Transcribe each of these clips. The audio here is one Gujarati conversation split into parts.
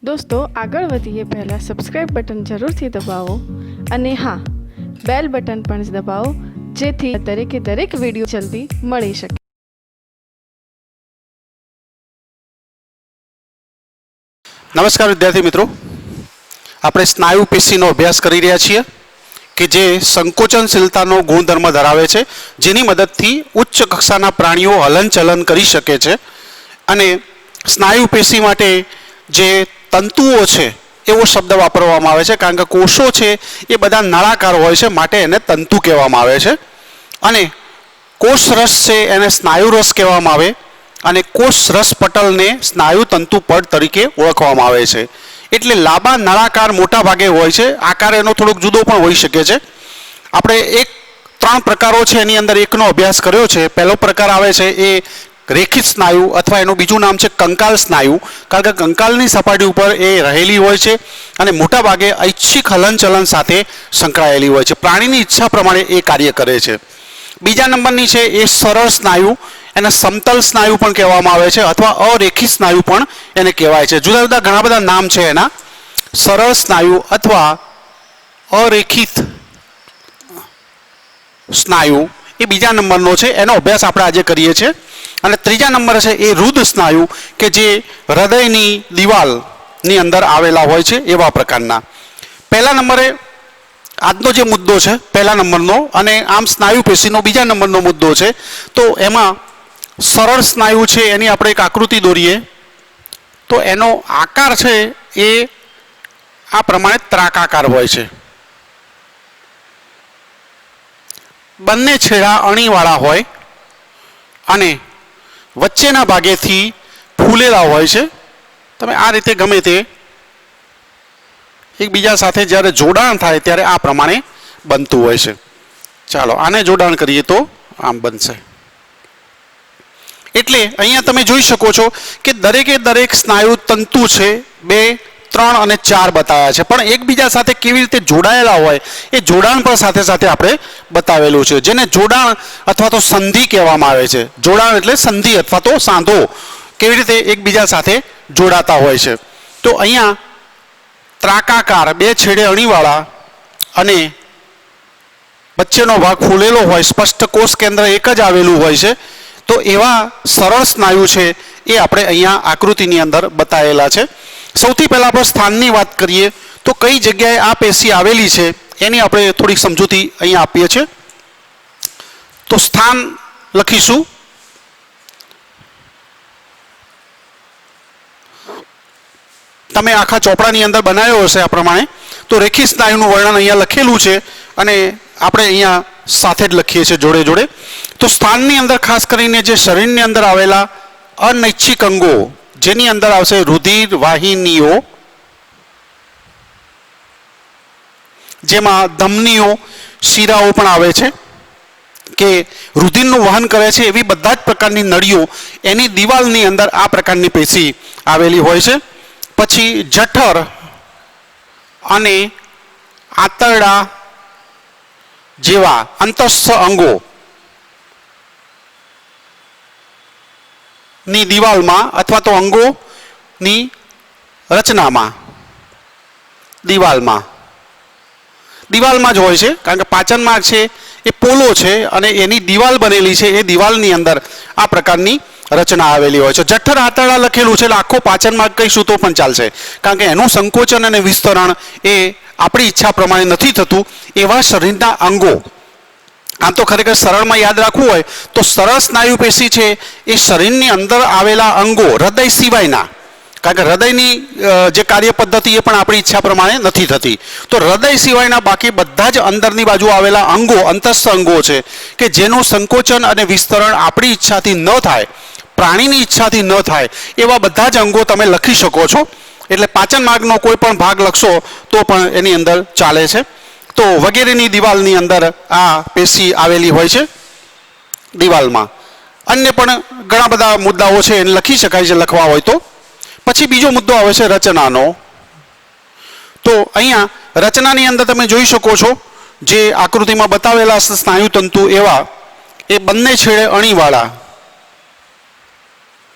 दोस्तों આગળ વધીએ પહેલાં સબસ્ક્રાઇબ બટન જરૂરથી દબાવો અને હા બેલ બટન પણ દબાવો જેથી દરેકે દરેક વિડીયો જલ્દી મળી શકે। नमस्कार विद्यार्थी मित्रों, આપણે સ્નાયુ પેશીનો અભ્યાસ કરી રહ્યા છીએ કે જે સંકોચનશીલતાનો ગુણધર્મ ધરાવે છે, જેની મદદથી ઉચ્ચ કક્ષાના પ્રાણીઓ હલનચલન કરી શકે છે અને સ્નાયુ પેશી માટે જે તંતુઓ છે એવો શબ્દ વાપરવામાં આવે છે કારણ કે કોષો છે એ બધા નળાકાર હોય છે, માટે એને તંતુ કહેવામાં આવે છે અને કોષ રસ છે એને સ્નાયુ રસ કહેવામાં આવે અને કોષ રસ પટલને સ્નાયુ તંતુ પડ તરીકે ઓળખવામાં આવે છે। એટલે લાંબા નળાકાર મોટા ભાગે હોય છે, આકાર એનો થોડોક જુદો પણ હોઈ શકે છે। આપણે ત્રણ પ્રકારો છે એની અંદર એકનો અભ્યાસ કર્યો છે। પહેલો પ્રકાર આવે છે એ રેખિત સ્નાયુ અથવા એનું બીજું નામ છે કંકાલ સ્નાયુ, કારણ કે કંકાલની સપાટી ઉપર એ રહેલી હોય છે અને મોટા ભાગે ઐચ્છિક હલનચલન સાથે સંકળાયેલી હોય છે, પ્રાણીની ઈચ્છા પ્રમાણે એ કાર્ય કરે છે। બીજા નંબરની છે એ સરળ સ્નાયુ, એને સમતલ સ્નાયુ પણ કહેવામાં આવે છે અથવા અરેખિત સ્નાયુ પણ એને કહેવાય છે। જુદા જુદા ઘણા બધા નામ છે એના, સરળ સ્નાયુ અથવા અરેખિત સ્નાયુ એ બીજા નંબરનો છે, એનો અભ્યાસ આપણે આજે કરીએ છીએ। અને ત્રીજા નંબર છે એ રુદ્ર સ્નાયુ કે જે હૃદયની દિવાલની અંદર આવેલા હોય છે એવા પ્રકારના। પહેલા નંબરે આજનો જે મુદ્દો છે પહેલા નંબરનો અને આમ સ્નાયુ પેશીનો બીજા નંબરનો મુદ્દો છે, તો એમાં સરળ સ્નાયુ છે એની આપણે એક આકૃતિ દોરીએ તો એનો આકાર છે એ આ પ્રમાણે ત્રાકાકાર હોય છે, બંને છેડા અણીવાળા હોય અને વચ્ચેના ભાગેથી ફૂલેલા હોય છે। તમે આ રીતે ગમે તે એકબીજા સાથે જ્યારે જોડાણ થાય ત્યારે આ પ્રમાણે બનતું હોય છે। ચાલો આને જોડાણ કરીએ તો આમ બનશે। એટલે અહીંયા તમે જોઈ શકો છો કે દરેકે દરેક સ્નાયુ તંતુ છે 2, 3 અને 4 બતાવ્યા છે, પણ એકબીજા સાથે કેવી રીતે જોડાયેલા હોય એ જોડાણ પણ સાથે સાથે આપણે બતાવેલું છે, જેને જોડાણ અથવા તો સંધિ કહેવામાં આવે છે। જોડાણ એટલે સંધિ અથવા તો સાંધો, કેવી રીતે એકબીજા સાથે જોડાતા હોય છે। તો અહીંયા ત્રાકાકાર 2 છેડે અણીવાળા અને વચ્ચેનો ભાગ ફૂલેલો હોય, સ્પષ્ટ કોષ કેન્દ્ર એક જ આવેલું હોય છે, તો એવા સરળ સ્નાયુ છે એ આપણે અહીંયા આકૃતિની અંદર બતાવેલા છે। સૌથી પહેલા આપણે સ્થાનની વાત કરીએ તો કઈ જગ્યાએ આ પેશી આવેલી છે એની આપણે થોડીક સમજૂતી અહીંયા આપીએ છીએ। તો સ્થાન લખીશું તમે આખા ચોપડાની અંદર બનાવ્યો હશે આ પ્રમાણે, તો રેખિત સ્નાયુનું વર્ણન અહીંયા લખેલું છે અને આપણે અહીંયા સાથે જ લખીએ છીએ જોડે જોડે। તો સ્થાનની અંદર ખાસ કરીને જે શરીરની અંદર આવેલા અનૈચ્છિક અંગો, જેની અંદર આવશે રુધિર વાહિનીઓ, જેમાં ધમનીઓ, શિરાઓ પણ આવે છે કે રુધિરનું વહન કરે છે, એવી બધા જ પ્રકારની નળીઓ એની દિવાલની અંદર આ પ્રકારની પેશી આવેલી હોય છે। પછી જઠર અને આંતરડા જેવા અંતસ્થ અંગો ની દિવાલમાં અથવા તો અંગોની રચનામાં દિવાલમાં જ હોય છે, કારણ કે પાચન માર્ગ છે એ પોલો છે અને એની દિવાલ બનેલી છે, એ દિવાલની અંદર આ પ્રકારની રચના આવેલી હોય છે। જઠર આંતરડા લખેલું છે એટલે આખો પાચન માર્ગ કહીશું તો પણ ચાલશે, કારણ કે એનું સંકોચન અને વિસ્તરણ એ આપણી ઈચ્છા પ્રમાણે નથી થતું, એવા શરીરના અંગો। આમ તો ખરેખર સરળમાં યાદ રાખવું હોય તો સરળ સ્નાયુ પેશી છે એ શરીરની અંદર આવેલા અંગો હૃદય સિવાયના, કારણ કે હૃદયની જે કાર્ય પદ્ધતિ એ પણ આપણી ઈચ્છા પ્રમાણે નથી થતી, તો હૃદય સિવાયના બાકી બધા જ અંદરની બાજુ આવેલા અંગો અંતસ્થ અંગો છે કે જેનું સંકોચન અને વિસ્તરણ આપણી ઈચ્છાથી ન થાય, પ્રાણીની ઈચ્છાથી ન થાય, એવા બધા જ અંગો તમે લખી શકો છો। એટલે પાચન માર્ગનો કોઈ પણ ભાગ લખશો તો પણ એની અંદર ચાલે છે। તો વગેરેની દિવાલની અંદર આ પેશી આવેલી હોય છે દિવાલમાં। અન્ય પણ ઘણા બધા મુદ્દાઓ છે એને લખી શકાય છે લખવા હોય તો। પછી બીજો મુદ્દો આવે છે રચનાનો। તો અહીંયા રચનાની અંદર તમે જોઈ શકો છો જે આકૃતિમાં બતાવેલા સ્નાયુ તંતુ એવા એ બંને છેડે અણીવાળા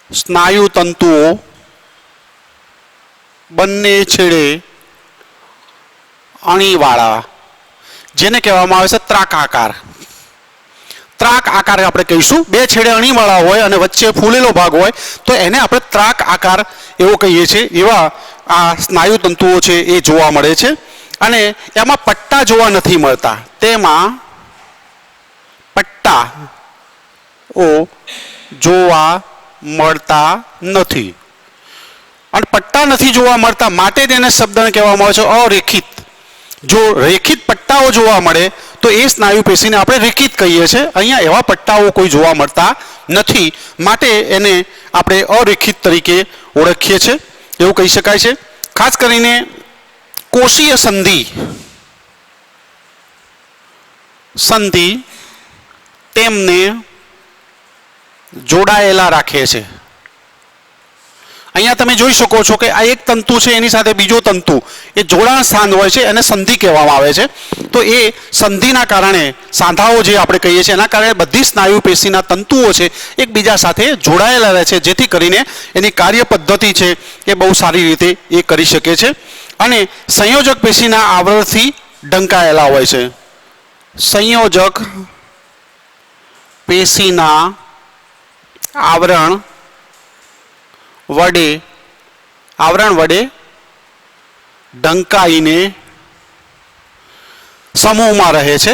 સ્નાયુ તંતુઓ બંને છેડે અણીવાળા, જેને કહેવામાં આવે છે ત્રાક આકાર. ત્રાક આકાર આપણે કહીશું. બે છેડે અણીવાળા હોય અને વચ્ચે ફૂલેલો ભાગ હોય તો એને આપણે ત્રાક આકાર એવો કહીએ છીએ. એવા આ સ્નાયુ તંતુઓ છે એ જોવા મળે છે અને એમાં પટ્ટા જોવા નથી મળતા. તેમાં પટ્ટાઓ જોવા મળતા નથી અને પટ્ટા નથી જોવા મળતા માટે તેને શબ્દને કહેવામાં આવે છે અરેખિત. જો રેખિત પટ્ટાઓ જોવા મળે તો એ સ્નાયુ પેશીને આપણે રેખિત કહીએ છીએ. અહીંયા એવા પટ્ટાઓ કોઈ જોવા મળતા નથી માટે એને આપણે અરેખિત તરીકે ઓળખીએ છીએ એવું કહી શકાય છે. ખાસ કરીને કોષીય સંધિ તેમને જોડાયેલા રાખે છે. અહીંયા તમે જોઈ શકો છો કે આ એક તંતુ છે એની સાથે બીજો તંતુ એ જોડાણ સ્થાન હોય છે એને સંધિ કહેવામાં આવે છે. તો એ સંધિના કારણે સાંધાઓ જે આપણે કહીએ છીએ એના કારણે બધી સ્નાયુ પેશીના તંતુઓ છે એકબીજા સાથે જોડાયેલા રહે છે જેથી કરીને એની કાર્ય પદ્ધતિ છે એ બહુ સારી રીતે એ કરી શકે છે અને સંયોજક પેશીના આવરણથી ઢંકાયેલા હોય છે. સંયોજક પેશીના આવરણ વડે ઢંકાઈને સમૂહમાં રહે છે.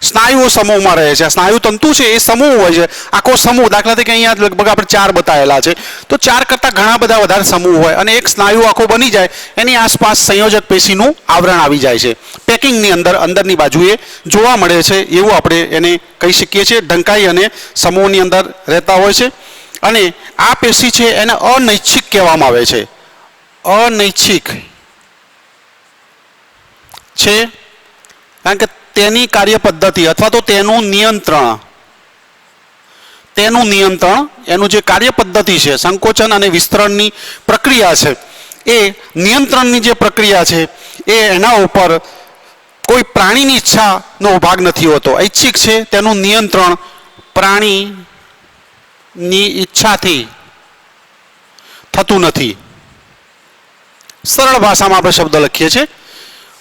સ્નાયુઓ સમૂહમાં રહે છે. સ્નાયુ તંતુ છે એ સમૂહ હોય છે. આખો સમૂહ દાખલા તરીકે અહીંયા લગભગ આપણે 4 બતાવેલા છે તો 4 કરતાં ઘણા બધા વધારે સમૂહ હોય અને એક સ્નાયુ આખો બની જાય એની આસપાસ સંયોજક પેશીનું આવરણ આવી જાય છે. પેકિંગની અંદરની બાજુએ જોવા મળે છે એવું આપણે એને કહી શકીએ છીએ. ઢંકાઈ અને સમૂહની અંદર રહેતા હોય છે અને આ પેશી છે એને અનૈચ્છિક કહેવામાં આવે છે. અનૈચ્છિક છે કારણ કે તેની કાર્ય પદ્ધતિ અથવા તો તેનું નિયંત્રણ એનું જે કાર્ય પદ્ધતિ છે સંકોચન અને વિસ્તરણની પ્રક્રિયા છે એ નિયંત્રણની જે પ્રક્રિયા છે એ એના ઉપર કોઈ પ્રાણીની ઈચ્છાનો ભાગ નથી હોતો. ઐચ્છિક છે તેનું નિયંત્રણ પ્રાણીની ઈચ્છાથી થતું નથી. સરળ ભાષામાં આપણે શબ્દ લખીએ છીએ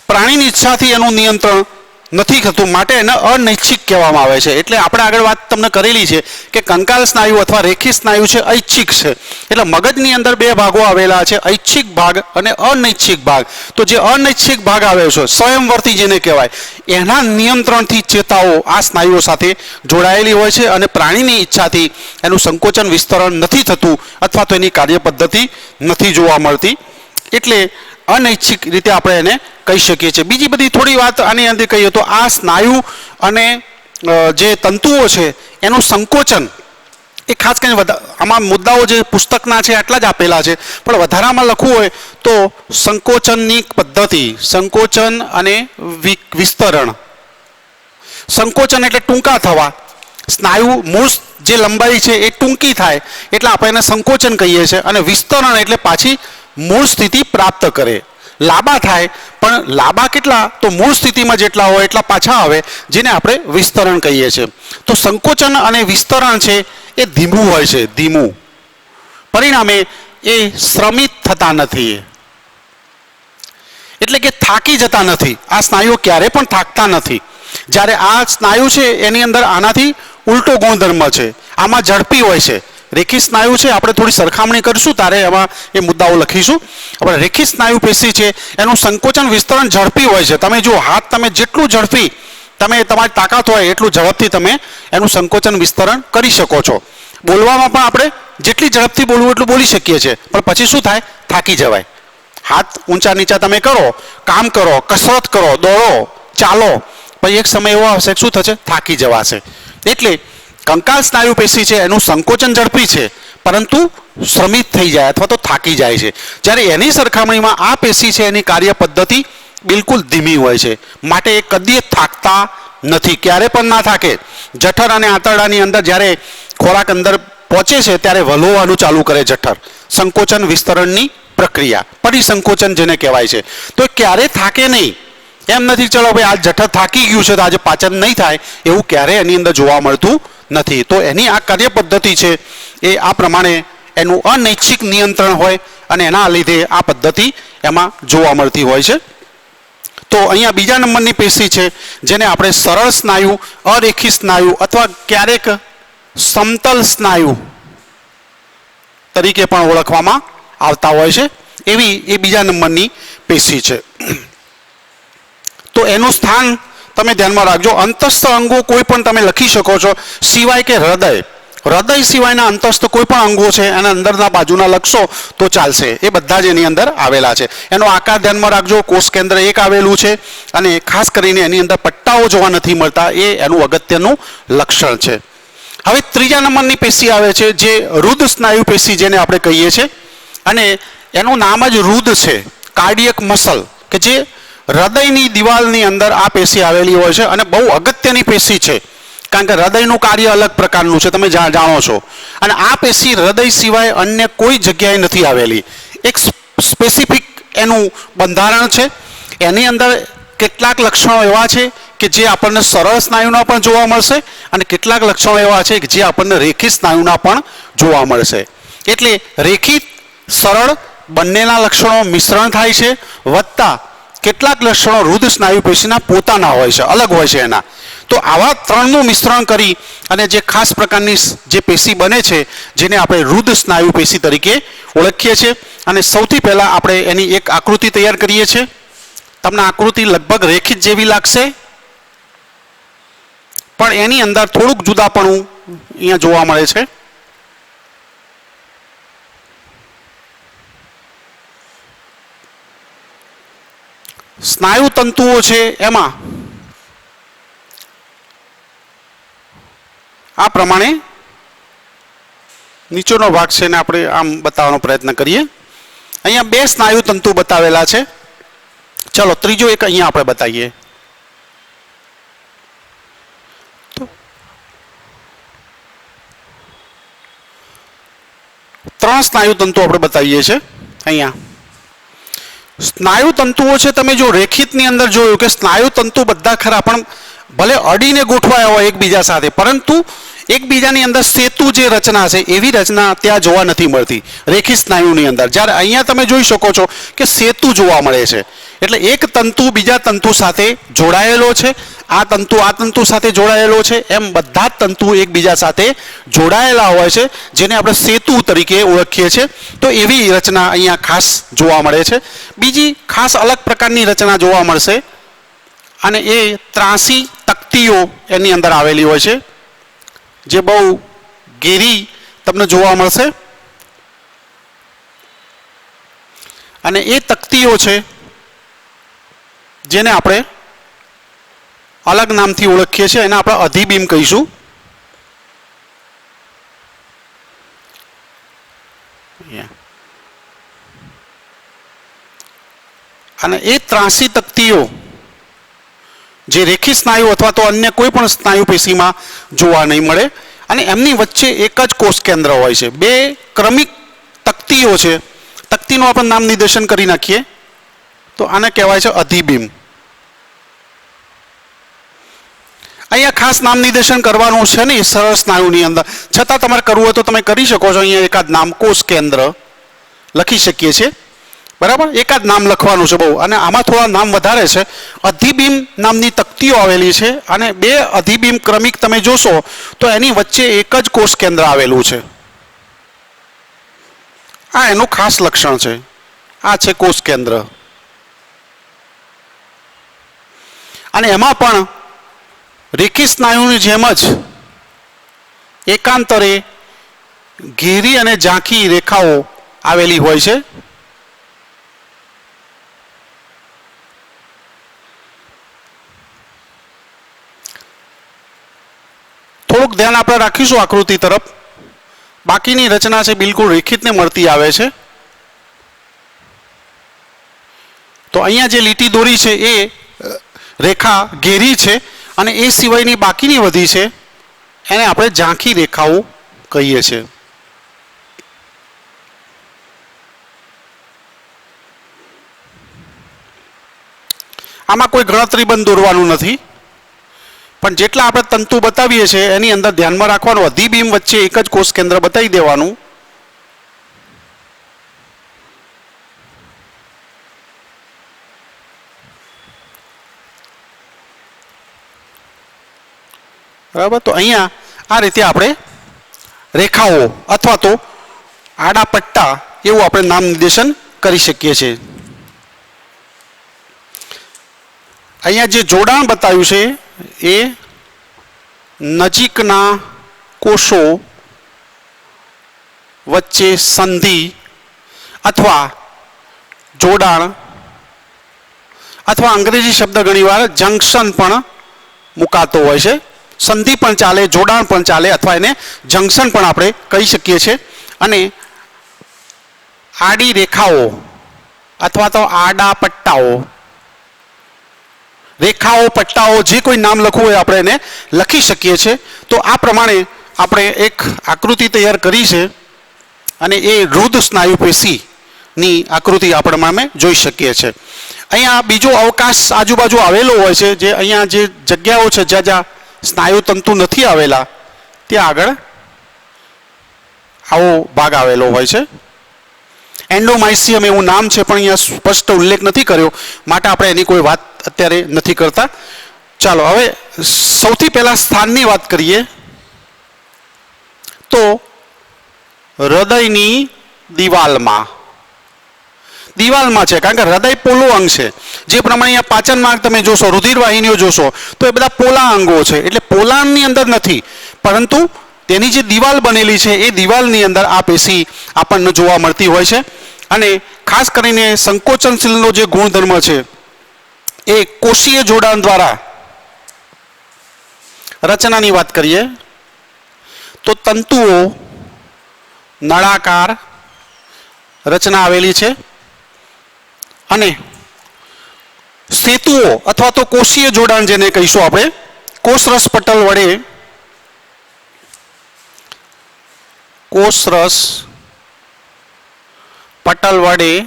પ્રાણીની ઈચ્છાથી એનું નિયંત્રણ નથી થતું માટે એને અનૈચ્છિક કહેવામાં આવે છે. એટલે આપણે આગળ વાત તમને કરેલી છે કે કંકાલ સ્નાયુ અથવા રેખી સ્નાયુ છે ઐચ્છિક છે. એટલે મગજની અંદર 2 ભાગો આવેલા છે ઐચ્છિક ભાગ અને અનૈચ્છિક ભાગ. તો જે અનૈચ્છિક ભાગ આવ્યો છે સ્વયંવર્તી જેને કહેવાય એના નિયંત્રણથી ચેતાઓ આ સ્નાયુઓ સાથે જોડાયેલી હોય છે અને પ્રાણીની ઈચ્છાથી એનું સંકોચન વિસ્તરણ નથી થતું અથવા તો એની કાર્ય પદ્ધતિ નથી જોવા મળતી એટલે અનૈચ્છિક રીતે આપણે એને કહી શકીએ છીએ. બીજી બધી થોડી વાત આની અંદર કહીએ તો આ સ્નાયુ અને જે તંતુઓ છે એનું સંકોચન એ ખાસ કરીને આમાં મુદ્દાઓ જે પુસ્તકના છે આટલા જ આપેલા છે પણ વધારામાં લખવું હોય તો સંકોચનની પદ્ધતિ સંકોચન અને વિસ્તરણ. સંકોચન એટલે ટૂંકા થવા. સ્નાયુ મૂળ જે લંબાઈ છે એ ટૂંકી થાય એટલે આપણે એને સંકોચન કહીએ છીએ અને વિસ્તરણ એટલે પાછી મૂળ સ્થિતિ પ્રાપ્ત કરે. લાંબા થાય પણ લાંબા કેટલા તો મૂળ સ્થિતિમાં જેટલા હોય એટલા પાછા આવે જેને આપણે વિસ્તરણ કહીએ છીએ. તો સંકોચન અને વિસ્તરણ છે એ ધીમું હોય છે ધીમું પરિણામે એ શ્રમિત થતા નથી એટલે કે થાકી જતા નથી. આ સ્નાયુઓ ક્યારે પણ થાકતા નથી. જ્યારે આ સ્નાયુ છે એની અંદર આનાથી ઉલટો ગુણધર્મ છે. આમાં ઝડપી હોય છે. રેખી સ્નાયુ છે આપણે થોડી સરખામણી કરીશું તારે એમાં એ મુદ્દાઓ લખીશું. આપણે રેખી સ્નાયુ પેશી છે એનું સંકોચન વિસ્તરણ ઝડપી હોય છે. તમે જો હાથ તમે જેટલું ઝડપી તમે તમારી તાકાત હોય એટલું ઝડપથી તમે એનું સંકોચન વિસ્તરણ કરી શકો છો. બોલવામાં પણ આપણે જેટલી ઝડપથી બોલવું એટલું બોલી શકીએ છીએ પણ પછી શું થાય થાકી જવાય. હાથ ઊંચા નીચા તમે કરો કામ કરો કસરત કરો દોડો ચાલો પછી એક સમય એવો આવશે શું થશે થાકી જવાશે. એટલે કંકાલ સ્નાયુ પેશી છે એનું સંકોચન ઝડપી છે પરંતુ શ્રમિત થઈ જાય અથવા તો થાકી જાય છે. જ્યારે એની સરખામણીમાં આ પેશી છે એની કાર્ય પદ્ધતિ બિલકુલ ધીમી હોય છે માટે એ કદી થાકતા નથી. ક્યારે પણ ના થાકે. જઠર અને આંતરડાની અંદર જ્યારે ખોરાક અંદર પહોંચે છે ત્યારે વલોવાનું ચાલુ કરે જઠર. સંકોચન વિસ્તરણની પ્રક્રિયા પરિસંકોચન જેને કહેવાય છે. તો ક્યારે થાકે નહીં. એમ નથી ચલો ભાઈ આ જઠર થાકી ગયું છે તો આજે પાચન નહીં થાય એવું ક્યારે એની અંદર જોવા મળતું નથી. તો એની આ કાર્ય પદ્ધતિ છે એ આ પ્રમાણે એનું અનૈચ્છિક નિયંત્રણ હોય અને એના લીધે આ પદ્ધતિ એમાં જોવા મળતી હોય છે. તો અહીંયા બીજા નંબરની પેશી છે જેને આપણે સરળ સ્નાયુ, અરેખી સ્નાયુ અથવા ક્યારેક સમતલ સ્નાયુ તરીકે પણ ઓળખવામાં આવતા હોય છે. એવી એ બીજા નંબરની પેશી છે. તો એનું સ્થાન તમે ધ્યાનમાં રાખજો. અંતસ્થ અંગો કોઈ પણ તમે લખી શકો છો સિવાય કે હૃદય. હૃદય સિવાયના અંતસ્થ કોઈ પણ અંગો છે એના અંદરના બાજુના લખશો તો ચાલશે. એ બધા જ એની અંદર આવેલા છે. એનો આકાર ધ્યાનમાં રાખજો. કોષ કેન્દ્ર એક આવેલું છે અને ખાસ કરીને એની અંદર પટ્ટાઓ જોવા નથી મળતા. એ એનું અગત્યનું લક્ષણ છે. હવે ત્રીજા નંબરની પેશી આવે છે જે રુદ સ્નાયુ પેશી જેને આપણે કહીએ છીએ અને એનું નામ જ રુદ છે, કાર્ડિયક મસલ, કે જે હૃદયની દિવાલની અંદર આ પેશી આવેલી હોય છે અને બહુ અગત્યની પેશી છે કારણ કે હૃદયનું કાર્ય અલગ પ્રકારનું છે, તમે જાણો છો. અને આ પેશી હૃદય સિવાય અન્ય કોઈ જગ્યાએ નથી આવેલી. એક સ્પેસિફિક એનું બંધારણ છે. એની અંદર કેટલાક લક્ષણો એવા છે કે જે આપણને સરળ સ્નાયુના પણ જોવા મળશે અને કેટલાક લક્ષણો એવા છે કે જે આપણને રેખિત સ્નાયુના પણ જોવા મળશે. એટલે રેખિત સરળ બંનેના લક્ષણો મિશ્રણ થાય છે વત્તા કેટલાક લક્ષણો રુદ સ્નાયુ પેશીના પોતાના હોય છે, અલગ હોય છે એના. તો આવા ત્રણનું મિશ્રણ કરી અને જે ખાસ પ્રકારની જે પેશી બને છે જેને આપણે રુદ સ્નાયુ પેશી તરીકે ઓળખીએ છીએ. અને સૌથી પહેલાં આપણે એની એક આકૃતિ તૈયાર કરીએ છીએ. તમને આકૃતિ લગભગ રેખિત જેવી લાગશે પણ એની અંદર થોડુંક જુદાપણું અહીંયા જોવા મળે છે. સ્નાયુ તંતુઓ છે એમાં આ પ્રમાણે નીચેનો ભાગ છે ને આપણે આમ બતાવવાનો પ્રયત્ન કરીએ. અહીંયા બે સ્નાયુ તંતુ બતાવેલા છે. ચલો ત્રીજો એક અહીંયા આપણે બતાવીએ. ત્રણ સ્નાયુ તંતુ આપણે બતાવીએ છીએ અહીંયા. સ્નાયુ તંતુઓ છે તમે જો રેખિતની અંદર જોયું કે સ્નાયુ તંતુ બધા ખરા પણ ભલે અડીને ગોઠવાયા હોય એકબીજા સાથે પરંતુ એકબીજાની અંદર સેતુ જે રચના છે એવી રચના ત્યાં જોવા નથી મળતી રેખિત સ્નાયુની અંદર. જ્યારે અહીંયા તમે જોઈ શકો છો કે સેતુ જોવા મળે છે. એટલે એક તંતુ બીજા તંતુ સાથે જોડાયેલો છે, આ તંતુ સાથે જોડાયેલો છે, એમ બધા જ તંતુ એકબીજા સાથે જોડાયેલા હોય છે જેને આપણે સેતુ તરીકે ઓળખીએ છીએ. તો એવી રચના અહીંયા ખાસ જોવા મળે છે. બીજી ખાસ અલગ પ્રકારની રચના જોવા મળશે અને એ ત્રાસી તકતીઓ એની અંદર આવેલી હોય છે જે બહુ ઘેરી તમને જોવા મળશે. અને એ તકતીઓ છે જેને આપણે અલગ નામથી ઓળખીએ છીએ, એને આપણે અધિબીમ કહીશું. અને એ ત્રાસી તકતીઓ જે રેખિત સ્નાયુ અથવા તો અન્ય કોઈ પણ સ્નાયુ પેશીમાં જોવા નહીં મળે અને એમની વચ્ચે એક જ કોષ કેન્દ્ર હોય છે. બે ક્રમિક તકતીઓ છે. તકતીનું આપણે નામ નિર્દેશન કરી નાખીએ તો આને કહેવાય છે અધિબીમ. અહીંયા ખાસ નામ નિર્દેશન કરવાનું છે ને સરળ સ્નાયુની અંદર, છતાં તમારે કરવું હોય તો તમે કરી શકો છો. અહીંયા એકાદ નામ કોષ કેન્દ્ર લખી શકીએ છીએ, બરાબર. એકાદ નામ લખવાનું છે બહુ, અને આમાં થોડા નામ વધારે છે. અધિબીમ નામની તકતીઓ આવેલી છે અને બે અધિબીમ ક્રમિક તમે જોશો તો એની વચ્ચે એક જ કોષ કેન્દ્ર આવેલું છે. આ એનું ખાસ લક્ષણ છે. આ છે કોષ કેન્દ્ર. અને એમાં પણ રેખિત સ્નાયુની જેમ જ એકાંતરે ઘેરી અને ઝાંખી રેખાઓ આવેલી હોય છે. થોડુંક ધ્યાન આપણે રાખીશું આકૃતિ તરફ. બાકીની રચના છે બિલકુલ રેખિતને મળતી આવે છે. તો અહીંયા જે લીટી દોરી છે એ રેખા ઘેરી છે અને એ સિવાયની બાકીની વધી છે એને આપણે ઝાંખી રેખાઓ કહીએ છીએ. આમાં કોઈ ગણતરી બંધ દોરવાનું નથી પણ જેટલા આપણે તંતુ બતાવીએ છીએ એની અંદર ધ્યાનમાં રાખવાનું અધિબીમ વચ્ચે એક જ કોષ કેન્દ્ર બતાવી દેવાનું. બરાબર, તો અહીંયા આ રીતે આપણે રેખાઓ અથવા તો આડા પટ્ટા એવું આપણે નામ નિર્દેશન કરી શકીએ છીએ. અહીંયા જે જોડાણ બતાવ્યું છે એ નજીકના કોષો વચ્ચે સંધિ અથવા જોડાણ અથવા અંગ્રેજી શબ્દ ઘણીવાર જંક્શન પણ મુકાતો હોય છે. સંધિ પણ ચાલે, જોડાણ પણ ચાલે અથવા એને જંક્શન પણ આપણે કહી શકીએ છીએ. અને આડી રેખાઓ અથવા તો આડા પટ્ટાઓ, રેખાઓ, પટ્ટાઓ, જે કોઈ નામ લખવું હોય આપણે એને લખી શકીએ છીએ. તો આ પ્રમાણે આપણે એક આકૃતિ તૈયાર કરી છે અને એ રુધ સ્નાયુ પેશીની આકૃતિ આપણે જોઈ શકીએ છીએ. અહીંયા બીજો અવકાશ આજુબાજુ આવેલો હોય છે, જે અહીંયા જે જગ્યાઓ છે જ્યાં જ્યાં સ્નાયુ તંતુ નથી આવેલા ત્યાં આગળ આવો ભાગ આવેલો હોય છે. એન્ડોમાઇસિયમ એવું નામ છે, પણ અહીંયા સ્પષ્ટ ઉલ્લેખ નથી કર્યો, માટે આપણે એની કોઈ વાત અત્યારે નથી કરતા. ચાલો હવે સૌથી પહેલા સ્થાનની વાત કરીએ તો હૃદયની દિવાલમાં છે, કારણ કે હૃદય પોલો અંગ છે. જે પ્રમાણે અહીંયા પાચન માર્ગ તમે જોશો, રુધિર વાહિનીઓ જોશો તો એ બધા પોલા અંગો છે, એટલે પોલાણની અંદર નથી, પરંતુ તેની જે દિવાલ બનેલી છે એ દિવાલની અંદર આ પેશી આપણને જોવા મળતી હોય છે. અને ખાસ કરીને સંકોચનશીલનો જે ગુણધર્મ છે એ કોષીય જોડાણ દ્વારા રચનાની વાત કરીએ તો તંતુઓ નળાકાર રચના આવેલી છે અને સેતુઓ અથવા તો કોષીય જોડાણ જેને કહીશું આપણે, કોષરસ પટલ વડે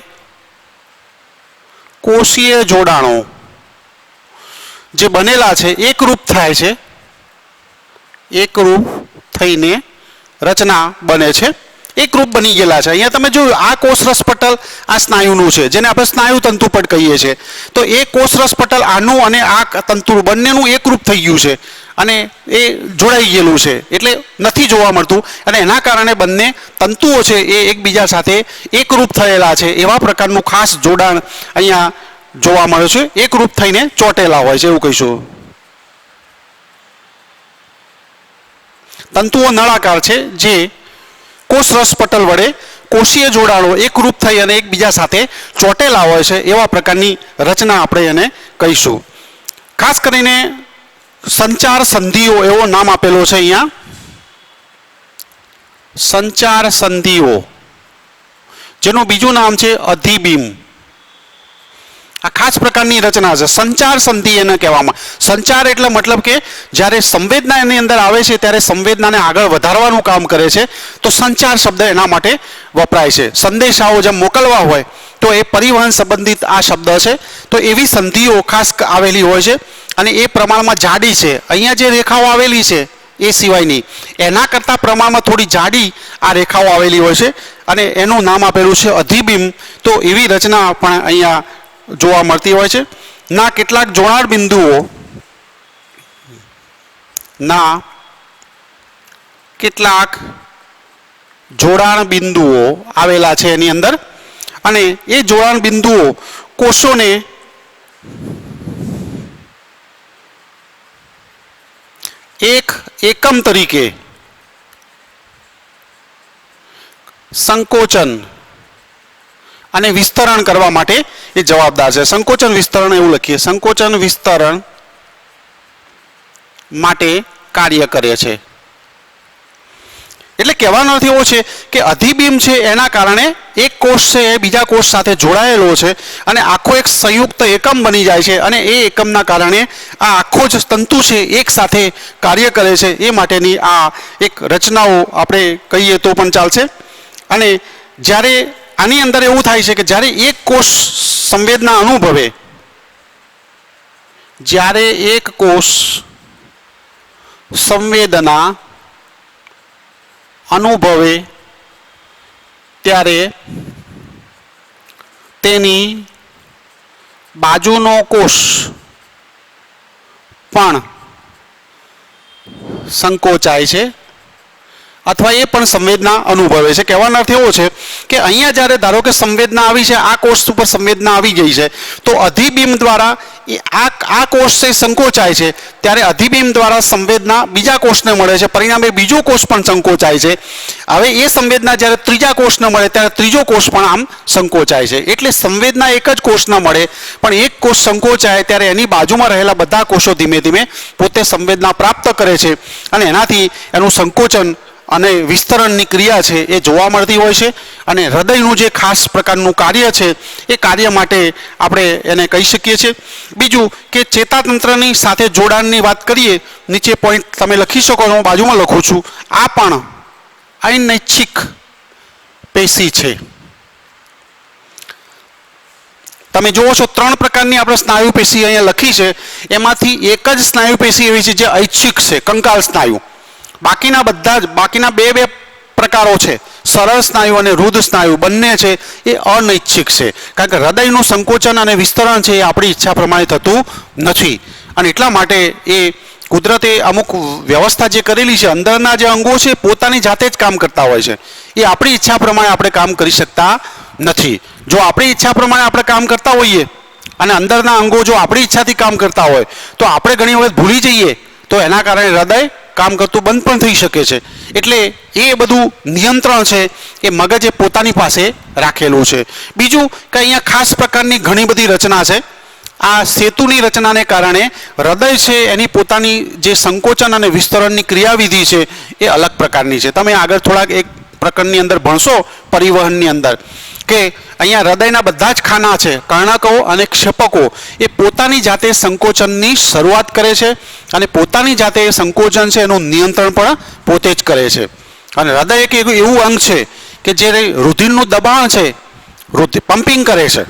કોષીય જોડાણો જે બનેલા છે એકરૂપ થાય છે, એકરૂપ થઈને રચના બને છે, એકરૂપ બની ગયેલા છે. અહીંયા તમે જોયું આ કોષરસ પટલ આ સ્નાયુનું છે, જેને આપણે સ્નાયુ તંતુ પણ કહીએ છીએ. તો એ કોષરસ પટલ આનું અને આ તંતુ બંનેનું એકરૂપ થઈ ગયું છે અને એ જોડાઈ ગયેલું છે, એટલે નથી જોવા મળતું. અને એના કારણે બંને તંતુઓ છે એ એકબીજા સાથે એકરૂપ થયેલા છે, એવા પ્રકારનું ખાસ જોડાણ અહીંયા જોવા મળે છે. એકરૂપ થઈને ચોંટેલા હોય છે એવું કહીશું. તંતુઓ નળાકાર છે, જે કોષરસ પટલ વડે કોષીય જોડાણો એકરૂપ થઈ અને એકબીજા સાથે ચોંટેલા હોય છે, એવા પ્રકારની રચના આપણે એને કહીશું. ખાસ કરીને સંચાર સંધિઓ એવો નામ આપેલો છે અહીંયા. સંચાર સંધિઓ, જેનું બીજું નામ છે અધિબીમ. આ ખાસ પ્રકારની રચના છે. સંચાર સંધિ એને કહેવામાં. સંચાર એટલે મતલબ કે જ્યારે સંવેદના એની અંદર આવે છે ત્યારે સંવેદનાને આગળ વધારવાનું કામ કરે છે, તો સંચાર શબ્દ એના માટે વપરાય છે. સંદેશાઓ જેમ મોકલવા હોય તો એ પરિવહન સંબંધિત આ શબ્દ છે. તો એવી સંધિઓ ખાસ આવેલી હોય છે અને એ પ્રમાણમાં જાડી છે. અહીંયા જે રેખાઓ આવેલી છે એ સિવાયની એના કરતાં પ્રમાણમાં થોડી જાડી આ રેખાઓ આવેલી હોય છે અને એનું નામ આપેલું છે અધિબીમ. તો એવી રચના પણ અહીંયા જોવા મળતી હોય છે. ના કેટલાક જોડાણ બિંદુઓ આવેલા છે એની અંદર, અને એ જોડાણ બિંદુઓ કોષોને એક એકમ તરીકે સંકોચન અને વિસ્તરણ કરવા માટે એ જવાબદાર છે. સંકોચન વિસ્તરણ એવું લખીએ, સંકોચન વિસ્તરણ માટે કાર્ય કરે છે. એટલે કહેવાનો અર્થ એવો છે કે અધિબીમ છે એના કારણે એક કોષ છે એ બીજા કોષ સાથે જોડાયેલો છે અને આખો એક સંયુક્ત એકમ બની જાય છે, અને એ એકમના કારણે આ આખો જ તંતુ છે એક સાથે કાર્ય કરે છે. એ માટેની આ એક રચનાઓ આપણે કહીએ તો પણ ચાલશે. અને જ્યારે આની અંદર એવું થાય છે કે જ્યારે એક કોષ સંવેદના અનુભવે, જ્યારે એક કોષ સંવેદના અનુભવે ત્યારે તેની બાજુનો કોષ પણ સંકોચાય છે અથવા એ પણ સંવેદના અનુભવે છે। કહેવાનો અર્થ એવો છે કે અહીંયા જ્યારે ધારો કે સંવેદના આવી છે, આ કોષ ઉપર સંવેદના આવી ગઈ છે, તો અધિબિંબ દ્વારા આ કોષ છે સંકોચાય છે, ત્યારે અધિબિંબ દ્વારા સંવેદના બીજા કોષને મળે છે, પરિણામે બીજો કોષ પણ સંકોચાય છે। હવે એ સંવેદના જ્યારે ત્રીજા કોષને મળે ત્યારે ત્રીજો કોષ પણ આમ સંકોચાય છે। એટલે સંવેદના એક જ કોષના મળે, પણ એક કોષ સંકોચાય ત્યારે એની બાજુમાં રહેલા બધા કોષો ધીમે ધીમે પોતે સંવેદના પ્રાપ્ત કરે છે અને એનાથી એનું સંકોચન અને વિસ્તરણની ક્રિયા છે એ જોવા મળતી હોય છે। અને હૃદયનું જે ખાસ પ્રકારનું કાર્ય છે એ કાર્ય માટે આપણે એને કહી શકીએ છીએ। બીજું કે ચેતાતંત્રની સાથે જોડાણની વાત કરીએ, નીચે પોઈન્ટ તમે લખી શકો છો, હું બાજુમાં લખું છું, આ પણ અનૈચ્છિક પેશી છે। તમે જુઓ છો 3 પ્રકારની આપણે સ્નાયુ પેશી અહીંયા લખી છે, એમાંથી એક જ સ્નાયુ પેશી એવી છે જે ઐચ્છિક છે, કંકાલ સ્નાયુ। બાકીના બધા જ બાકીના બે પ્રકારો છે, સરળ સ્નાયુ અને રુદ્ર સ્નાયુ, બંને છે એ અનૈચ્છિક છે, કારણ કે હૃદયનું સંકોચન અને વિસ્તરણ છે એ આપણી ઈચ્છા પ્રમાણે થતું નથી। અને એટલા માટે એ કુદરતે અમુક વ્યવસ્થા જે કરેલી છે, અંદરના જે અંગો છે પોતાની જાતે જ કામ કરતા હોય છે, એ આપણી ઈચ્છા પ્રમાણે આપણે કામ કરી શકતા નથી। જો આપણી ઈચ્છા પ્રમાણે આપણે કામ કરતા હોઈએ અને અંદરના અંગો જો આપણી ઈચ્છાથી કામ કરતા હોય તો આપણે ઘણી વખત ભૂલી જઈએ, તો એના કારણે હૃદય કામ કરતું બંધ પણ થઈ શકે છે। એટલે એ બધું નિયંત્રણ છે એ મગજે પોતાની પાસે રાખેલું છે। બીજું કે અહીંયા ખાસ પ્રકારની ઘણી બધી રચના છે। આ સેતુની રચનાને કારણે હૃદય છે એની પોતાની જે સંકોચન અને વિસ્તરણની ક્રિયાવિધિ છે એ અલગ પ્રકારની છે। તમે આગળ થોડાક એક પ્રકરણની અંદર ભણશો પરિવહનની અંદર કે અહીંયા હૃદયના બધા જ ખાના છે, કર્ણકો અને ક્ષેપકો, એ પોતાની જાતે સંકોચનની શરૂઆત કરે છે અને પોતાની જાતે સંકોચન છે એનું નિયંત્રણ પણ પોતે જ કરે છે। અને હૃદય એક એવું અંગ છે કે જે રુધિરનું દબાણ છે, પમ્પિંગ કરે છે,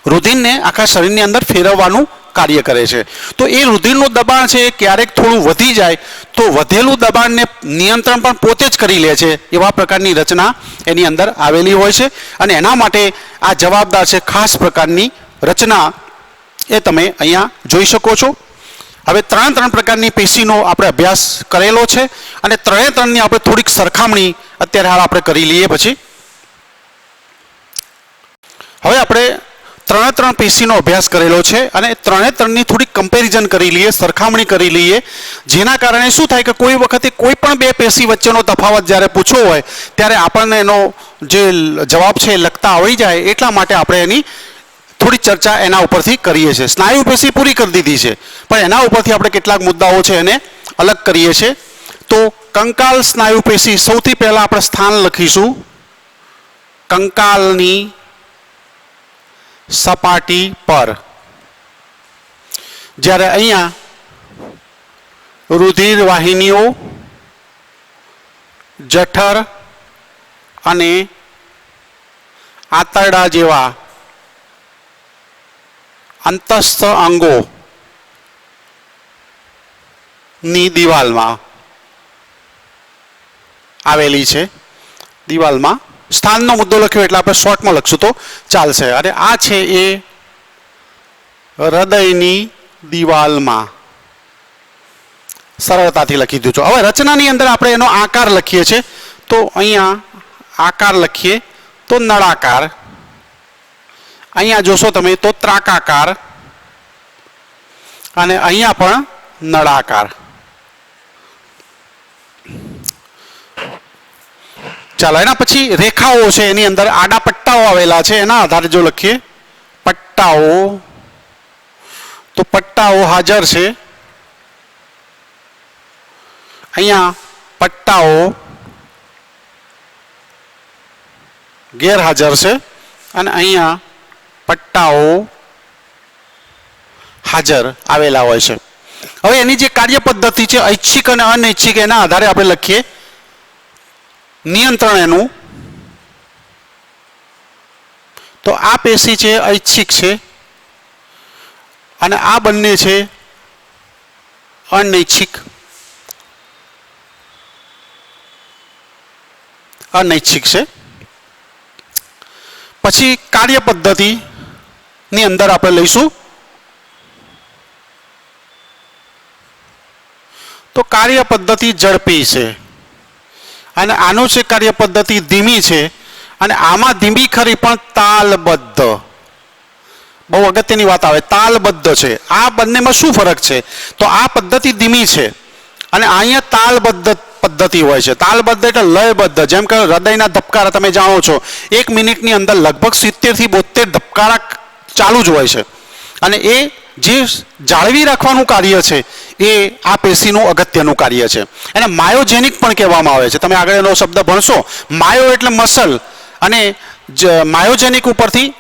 રુધિરને આખા શરીરની અંદર ફેરવવાનું કાર્ય કરે છે। તો એ રુધિરનું દબાણ છે એ ક્યારેક થોડું વધી જાય તો વધેલું દબાણને નિયંત્રણ પણ પોતે જ કરી લે છે, એવા પ્રકારની રચના એની અંદર આવેલી હોય છે। અને એના માટે આ જવાબદાર છે ખાસ પ્રકારની રચના, એ તમે અહીંયા જોઈ શકો છો। હવે 3 પ્રકારની પેશીનો આપણે અભ્યાસ કરેલો છે અને 3ની આપણે થોડીક સરખામણી અત્યારે હાલ આપણે કરી લઈએ। પછી હવે આપણે 3 પેશીનો અભ્યાસ કરેલો છે અને 3ની થોડીક કમ્પેરિઝન કરી લઈએ, સરખામણી કરી લઈએ, જેના કારણે શું થાય કે કોઈ વખતે કોઈ પણ 2 પેશી વચ્ચેનો તફાવત જ્યારે પૂછવો હોય ત્યારે આપણને એનો જે જવાબ છે એ લખતા આવડી જાય, એટલા માટે આપણે એની થોડી ચર્ચા એના ઉપરથી કરીએ છીએ। સ્નાયુ પેશી પૂરી કરી દીધી છે, પણ એના ઉપરથી આપણે કેટલાક મુદ્દાઓ છે એને અલગ કરીએ છીએ। તો કંકાલ સ્નાયુ પેશી, સૌથી પહેલા આપણે સ્થાન લખીશું કંકાલની સપાટી પર, જ્યારે અહીંયા રુધિર વાહિનીઓ, જઠર અને આંતરડા જેવા અંતસ્થ અંગોની દિવાલમાં આવેલી છે। દિવાલમાં સ્થાનનો મુદ્દો લખ્યો એટલે આપણે શોર્ટમાં લખશું તો ચાલશે। અને આ છે એ હૃદયની દિવાલમાં, સરળતાથી લખી દીધું। હવે રચનાની અંદર આપણે એનો આકાર લખીએ છીએ, તો અહીંયા આકાર લખીએ તો નળાકાર, અહીંયા જોશો તમે તો ત્રાકાકાર અને અહીંયા પણ નળાકાર। ચાલો એના પછી રેખાઓ છે, એની અંદર આડા પટ્ટાઓ આવેલા છે, એના આધારે જો લખીએ પટ્ટાઓ, તો પટ્ટાઓ હાજર છે, અહીંયા પટ્ટાઓ ગેરહાજર છે અને અહીંયા પટ્ટાઓ હાજર આવેલા હોય છે। હવે એની જે કાર્ય પદ્ધતિ છે ઐચ્છિક અને અનૈચ્છિક, એના આધારે આપણે લખીએ નિયંત્રણ એનું, તો આ પેશી છે ઐચ્છિક છે અને આ બંને છે અનૈચ્છિક અનૈચ્છિક છે. પછી કાર્ય પદ્ધતિની અંદર આપણે લઈશું તો કાર્ય પદ્ધતિ ઝડપી છે અને આનો છે કાર્ય પદ્ધતિ ધીમી છે અને આમાં ધીમી ખરી પણ તાલબદ્ધ. બહુ અગત્યની વાત આવે, તાલબદ્ધ છે. આ બંનેમાં શું ફરક છે? તો આ પદ્ધતિ ધીમી છે અને અહીંયા તાલબદ્ધ પદ્ધતિ હોય છે. તાલબદ્ધ એટલે લયબદ્ધ. જેમ કે હૃદયના ધબકારા તમે જાણો છો 1 મિનિટની અંદર લગભગ 70 થી 72 ધબકારા ચાલુ જ હોય છે અને એ જે જાળવી રાખવાનું કાર્ય છે એ આ પેશીનું અગત્યનું કાર્ય છે. એને માયોજેનિક પણ કહેવામાં આવે છે. તમે આગળ એનો શબ્દ ભણશો. માયો એટલે મસલ અને માયોજેનિક ઉપરથી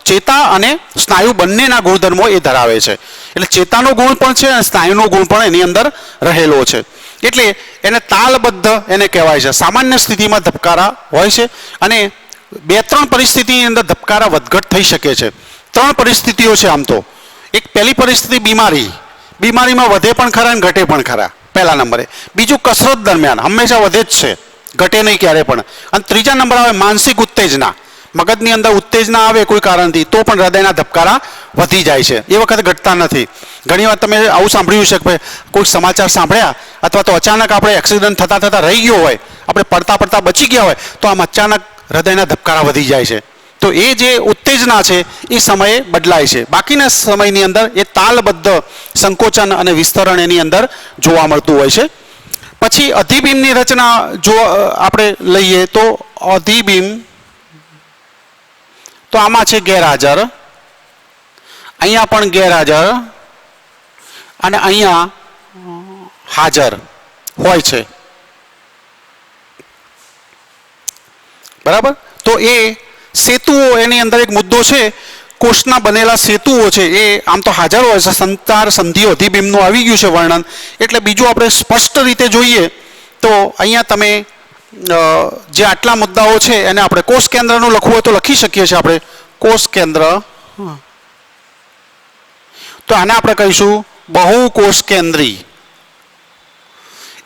ચેતા અને સ્નાયુ બંનેના ગુણધર્મો એ ધરાવે છે. એટલે ચેતાનો ગુણ પણ છે અને સ્નાયુનો ગુણ પણ એની અંદર રહેલો છે. એટલે એને તાલબદ્ધ એને કહેવાય છે. સામાન્ય સ્થિતિમાં ધબકારા હોય છે અને 2-3 પરિસ્થિતિની અંદર ધબકારા વધઘટ થઈ શકે છે. 3 પરિસ્થિતિઓ છે આમ તો. એક પહેલી પરિસ્થિતિ બીમારી. બીમારીમાં વધે પણ ખરા અને ઘટે પણ ખરા, પહેલા નંબરે. બીજું કસરત દરમિયાન હંમેશા વધે જ છે, ઘટે નહીં ક્યારે પણ. અને ત્રીજા નંબર આવે માનસિક ઉત્તેજના. મગજની અંદર ઉત્તેજના આવે કોઈ કારણથી તો પણ હૃદયના ધબકારા વધી જાય છે. એ વખતે ઘટતા નથી. ઘણીવાર તમે આવું સાંભળ્યું છે કે કોઈ સમાચાર સાંભળ્યા અથવા તો અચાનક આપણે એક્સિડન્ટ થતાં રહી ગયો હોય, આપણે પડતા બચી ગયા હોય તો આમ અચાનક હૃદયના ધબકારા વધી જાય છે. તો એ જે ઉત્તેજના છે એ સમયે બદલાય છે. બાકીના સમયની અંદર એ તાલબદ્ધ સંકોચન અને વિસ્તરણ એની અંદર જોવા મળતું હોય છે. પછી અધિબીમની રચના જો આપણે લઈએ તો અધિબીમ તો આમાં છે ગેરહાજર, અહીંયા પણ ગેરહાજર અને અહીંયા હાજર હોય છે. બરાબર. તો એ સેતુઓ એની અંદર એક મુદ્દો છે. કોષના બનેલા સેતુઓ છે એ આમ તો હાજર હોય છે. સંચાર સંધિઓ અધિબીમનું આવી ગયું છે વર્ણન. એટલે બીજું આપણે સ્પષ્ટ રીતે જોઈએ તો અહીંયા તમે જે આટલા મુદ્દાઓ છે એને આપણે કોષ કેન્દ્રનું લખવું હોય તો લખી શકીએ છીએ આપણે કોષ કેન્દ્ર. તો આને આપણે કહીશું બહુકોષ કેન્દ્રી.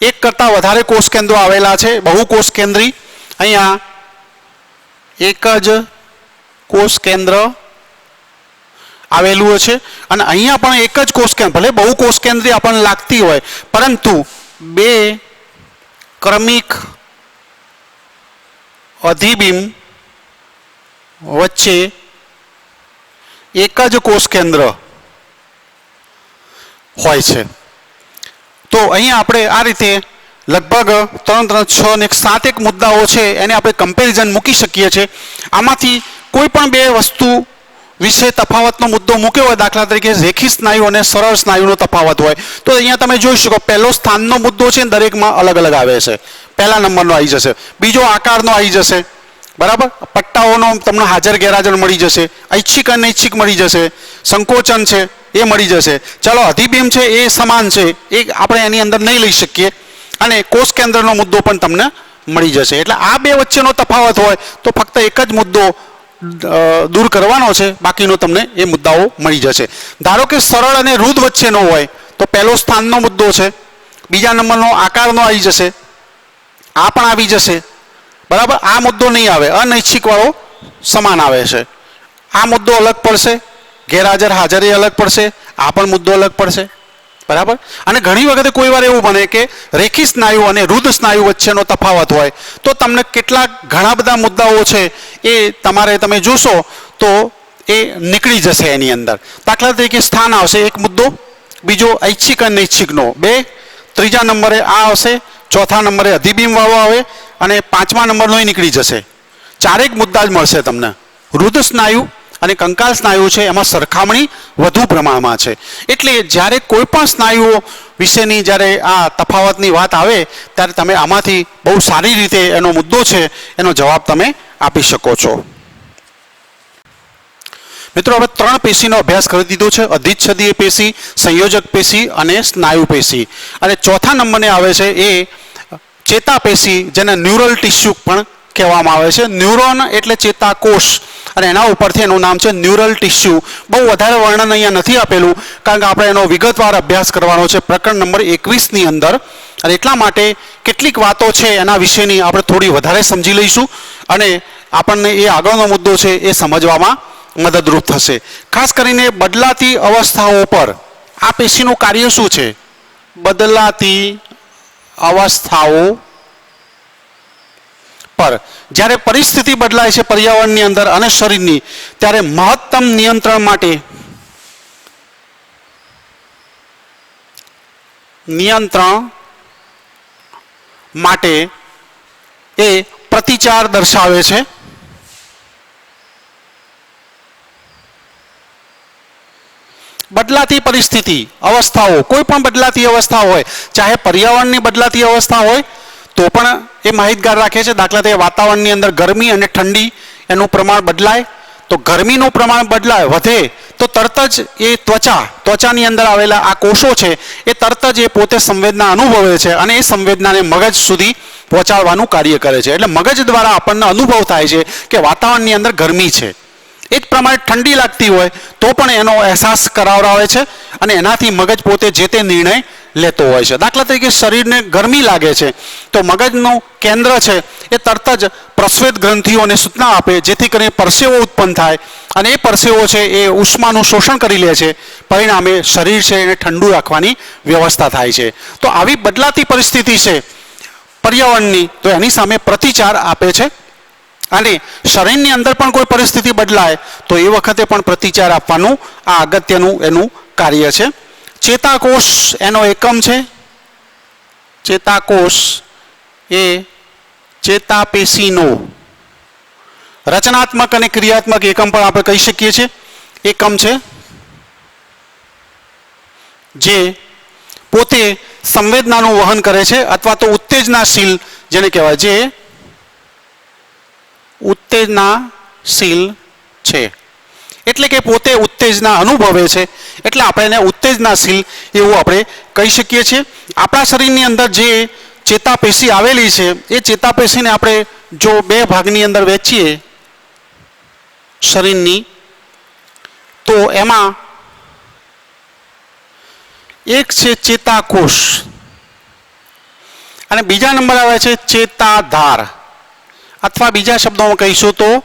એક કરતાં વધારે કોષ કેન્દ્રો આવેલા છે બહુકોષ કેન્દ્રી. અહીંયા એક જ કોષ કેન્દ્ર આવેલું છે અને અહીંયા પણ એક જ કોષ કેન્દ્ર, ભલે બહુકોષ કેન્દ્રી આપણને લાગતી હોય પરંતુ 2 ક્રમિક અધિબીમ વચ્ચે એક જ કોષ કેન્દ્ર હોય છે. તો અહીંયા આપણે આ રીતે લગભગ 3, 6 ને 7 મુદ્દાઓ છે એને આપણે કમ્પેરિઝન મૂકી શકીએ છીએ. આમાંથી કોઈ પણ 2 વસ્તુ વિશે તફાવતનો મુદ્દો મૂક્યો હોય, દાખલા તરીકે રેખી સ્નાયુ અને સરળ સ્નાયુનો તફાવત હોય તો અહીંયા તમે જોઈ શકો પહેલો સ્થાનનો મુદ્દો છે દરેકમાં અલગ અલગ આવે છે. પહેલા નંબરનો આવી જશે, બીજો આકારનો આવી જશે. બરાબર. પટ્ટાઓનો તમને હાજર ગેરહાજર મળી જશે, ઐચ્છિક અનૈચ્છિક મળી જશે, સંકોચન છે એ મળી જશે. ચાલો અધિબીમ છે એ સમાન છે, એ આપણે એની અંદર નહીં લઈ શકીએ અને કોષ કેન્દ્રનો મુદ્દો પણ તમને મળી જશે. એટલે આ 2 વચ્ચેનો તફાવત હોય તો ફક્ત એક જ મુદ્દો દૂર કરવાનો છે, બાકીનો તમને એ મુદ્દાઓ મળી જશે. ધારો કે સરળ અને રુધ વચ્ચેનો હોય તો પહેલો સ્થાનનો મુદ્દો છે, બીજા નંબરનો આકારનો આવી જશે, આ પણ આવી જશે. બરાબર. આ મુદ્દો નહીં આવે, અનૈચ્છિક વાળો સમાન આવે છે. આ મુદ્દો અલગ પડશે, ગેરહાજર હાજર એ અલગ પડશે, આ પણ મુદ્દો અલગ પડશે. બરાબર. અને ઘણી વખતે કોઈ વાર એવું બને કે રેખી સ્નાયુ અને રુધ સ્નાયુ વચ્ચેનો તફાવત હોય તો તમને ઘણા બધા મુદ્દાઓ છે એ તમે જોશો તો એ નીકળી જશે એની અંદર. દાખલા તરીકે સ્થાન આવશે એક મુદ્દો, બીજો ઐચ્છિક અનૈચ્છિકનો 2, ત્રીજા નંબરે આ આવશે, ચોથા નંબરે અધિબીમ વાળો આવે અને 5મા નંબરનો નીકળી જશે. 4 મુદ્દા જ મળશે તમને. રુધ સ્નાયુ અને કંકાલ સ્નાયુ છે એમાં સરખામણી વધુ પ્રમાણમાં છે. એટલે જ્યારે કોઈ પણ સ્નાયુઓ વિશેની જ્યારે આ તફાવતની વાત આવે ત્યારે તમે આમાંથી બહુ સારી રીતે એનો મુદ્દો છે એનો જવાબ તમે આપી શકો છો. મિત્રો હવે 3 પેશીનો અભ્યાસ કરી દીધો છે. અધિચ્છદીય પેશી, સંયોજક પેશી અને સ્નાયુ પેશી. અને ચોથા નંબરને આવે છે એ ચેતા પેશી, જેને ન્યુરલ ટિશ્યુ પણ કહેવામાં આવે છે. ન્યુરોન એટલે ચેતાકોષ અને એના ઉપરથી એનું નામ છે ન્યુરલ ટિશ્યુ. બહુ વધારે વર્ણન અહીંયા નથી આપેલું કારણ કે આપણે એનો વિગતવાર અભ્યાસ કરવાનો છે પ્રકરણ નંબર 21ની અંદર, અને એટલા માટે કેટલીક વાતો છે એના વિશેની આપણે થોડી વધારે સમજી લઈશું અને આપણને એ આગળનો મુદ્દો છે એ સમજવામાં મદદરૂપ થશે. ખાસ કરીને બદલાતી અવસ્થાઓ પર આ પેશીનું કાર્ય શું છે? બદલાતી અવસ્થાઓ પર જ્યારે પરિસ્થિતિ બદલાય છે પર્યાવરણની અંદર અને શરીરની, ત્યારે મહત્તમ નિયંત્રણ માટે એ પ્રતિચાર દર્શાવે છે. બદલાતી પરિસ્થિતિ અવસ્થાઓ, કોઈ પણ બદલાતી અવસ્થા હોય, ચાહે પર્યાવરણની બદલાતી અવસ્થા હોય તો પણ એ માહિતગાર રાખે છે. દાખલા તરીકે વાતાવરણની અંદર ગરમી અને ઠંડી એનું પ્રમાણ બદલાય તો ગરમીનું પ્રમાણ બદલાય વધે તો તરત જ એ ત્વચાની અંદર આવેલા આ કોષો છે એ તરત જ એ પોતે સંવેદના અનુભવે છે અને એ સંવેદનાને મગજ સુધી પહોંચાડવાનું કાર્ય કરે છે. એટલે મગજ દ્વારા આપણને અનુભવ થાય છે કે વાતાવરણની અંદર ગરમી છે. એ જ પ્રમાણે ઠંડી લાગતી હોય તો પણ એનો અહેસાસ કરાવડાવે છે અને એનાથી મગજ પોતે જે તે નિર્ણય લેતો હોય છે. દાખલા તરીકે શરીરને ગરમી લાગે છે તો મગજનું કેન્દ્ર છે એ તરત જ પ્રસ્વેદ ગ્રંથિઓને સૂચના આપે જેથી કરીને પરસેવો ઉત્પન્ન થાય અને એ પરસેવો છે એ ઉષ્માનું શોષણ કરી લે છે. પરિણામે શરીર છે એને ઠંડુ રાખવાની વ્યવસ્થા થાય છે. તો આવી બદલાતી પરિસ્થિતિ છે પર્યાવરણની તો એની સામે પ્રતિચાર આપે છે અને શરીરની અંદર પણ કોઈ પરિસ્થિતિ બદલાય તો એ વખતે પણ પ્રતિચાર આપવાનું આ અગત્યનું એનું કાર્ય છે. ચેતાકોષ એનો એકમ છે. ચેતાકોષ એ ચેતાપેશીનો રચનાત્મક અને ક્રિયાત્મક એકમ પણ આપણે કહી શકીએ છીએ. એકમ છે જે પોતે સંવેદનાનું વહન કરે છે અથવા તો ઉત્તેજનાશીલ જેને કહેવાય, જે ઉત્તેજનાશીલ છે એટલે કે પોતે ઉત્તેજના અનુભવે છે એટલે આપણે એને ઉત્તેજનાશીલ એવું આપણે કહી શકીએ છીએ. આપણા શરીરની અંદર જે ચેતાપેશી આવેલી છે એ ચેતાપેશીને આપણે જો બે ભાગની અંદર વહેંચીએ શરીરની તો એમાં એક છે ચેતાકોષ અને બીજા નંબર આવે છે ચેતાધાર અથવા બીજા શબ્દોમાં કહીશું તો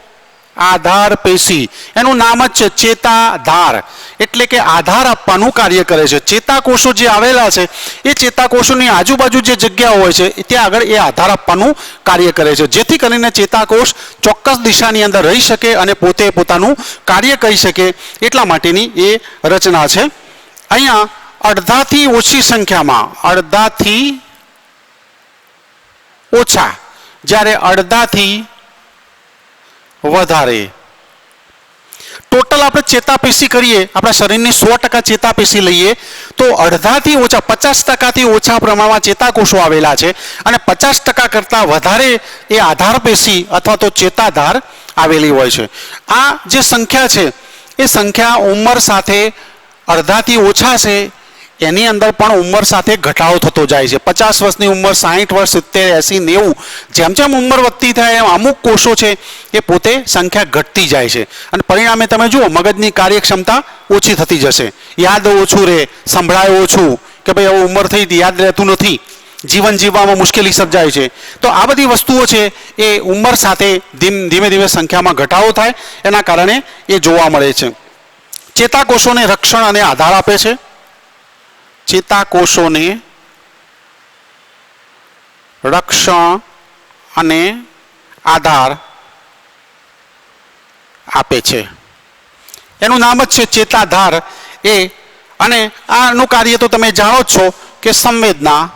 આધાર પેશી. એનું નામ જ છે ચેતાધાર એટલે કે આધાર આપવાનું કાર્ય કરે છે. ચેતાકોષો જે આવેલા છે એ ચેતાકોષોની આજુબાજુ જે જગ્યાઓ હોય છે ત્યાં આગળ એ આધાર આપવાનું કાર્ય કરે છે જેથી કરીને ચેતાકોષ ચોક્કસ દિશાની અંદર રહી શકે અને પોતે પોતાનું કાર્ય કરી શકે એટલા માટેની એ રચના છે. અહીંયા અડધાથી ઓછી સંખ્યામાં, અડધાથી ઓછા, જ્યારે અડધાથી વધારે ટોટલ આપણે ચેતાપેશી કરીએ, આપણા શરીરની 100% ચેતાપેશી લઈએ તો અડધાથી ઓછા 50%થી ઓછા પ્રમાણમાં ચેતાકોષો આવેલા છે અને 50% કરતાં વધારે એ આધાર પેશી અથવા તો ચેતાધાર આવેલી હોય છે. આ જે સંખ્યા છે એ સંખ્યા ઉંમર સાથે અડધાથી ઓછા છે એની અંદર પણ ઉંમર સાથે ઘટાડો થતો જાય છે. 50 વર્ષની ઉંમર, 60 વર્ષ, 70, 80, 90 જેમ જેમ ઉંમર વધતી થાય એમ અમુક કોષો છે એ પોતે સંખ્યા ઘટતી જાય છે અને પરિણામે તમે જુઓ મગજની કાર્યક્ષમતા ઓછી થતી જશે, યાદ ઓછું રહે, સંભળાય ઓછું કે ભાઈ હવે ઉંમર થઈ યાદ રહેતું નથી, જીવન જીવવામાં મુશ્કેલી સર્જાય છે. તો આ બધી વસ્તુઓ છે એ ઉંમર સાથે ધીમે ધીમે સંખ્યામાં ઘટાડો થાય એના કારણે એ જોવા મળે છે. ચેતાકોષોને રક્ષણ અને આધાર આપે છે. ચેતાકોષોને રક્ષણ અને આધાર આપે છે. એનું નામ જ છે ચેતાધાર. એ અને આનું કાર્ય તો તમે જાણો જ છો કે સંવેદનાનું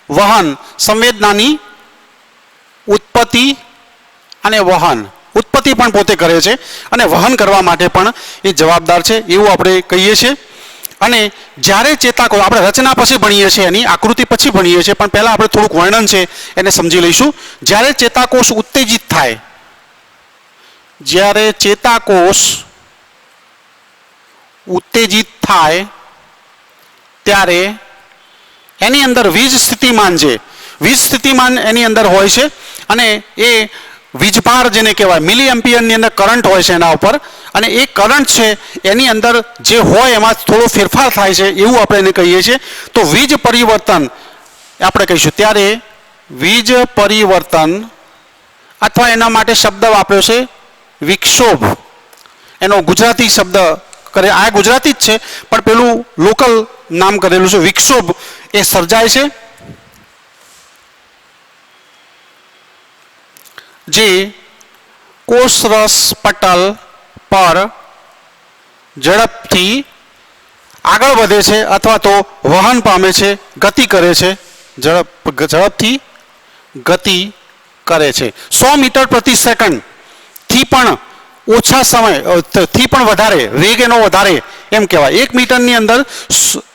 વહન, સંવેદનાની ઉત્પત્તિ અને વહન, ઉત્પત્તિ પણ પોતે કરે છે અને વહન કરવા માટે પણ એ જવાબદાર છે એવું આપણે કહીએ છીએ. અને જ્યારે ચેતાકોષ, આપણે રચના પછી ભણીએ છીએ, એની આકૃતિ પછી ભણીએ છીએ, પણ પહેલાં આપણે થોડુંક વર્ણન છે એને સમજી લઈશું. જ્યારે ચેતાકોષ ઉત્તેજિત થાય, જ્યારે ચેતાકોષ ઉત્તેજિત થાય ત્યારે એની અંદર વીજ સ્થિતિમાન છે, વીજ સ્થિતિમાન એની અંદર હોય છે અને એ વીજભાર જેને કહેવાય મિલી એમ્પિયરની અંદર કરંટ હોય છે એના ઉપર, અને એ કરંટ છે એની અંદર જે હોય એમાં થોડો ફેરફાર થાય છે એવું આપણે એને કહીએ છીએ. તો વીજ પરિવર્તન આપણે કહીશું. ત્યારે વીજ પરિવર્તન અથવા એના માટે શબ્દ વાપર્યો છે વિક્ષોભ. એનો ગુજરાતી શબ્દ કરે, આ ગુજરાતી જ છે પણ પેલું લોકલ નામ કરેલું છે વિક્ષોભ, એ સર્જાય છે જે કોષરસ પટલ પર ઝડપથી આગળ વધે છે અથવા તો વહન પામે છે, ગતિ કરે છે, ઝડપથી ગતિ કરે છે. 100 મીટર પ્રતિ સેકન્ડ થી પણ ઓછા સમય થી પણ વધારે વેગ એનો વધારે એમ કહેવાય. 1 મીટરની અંદર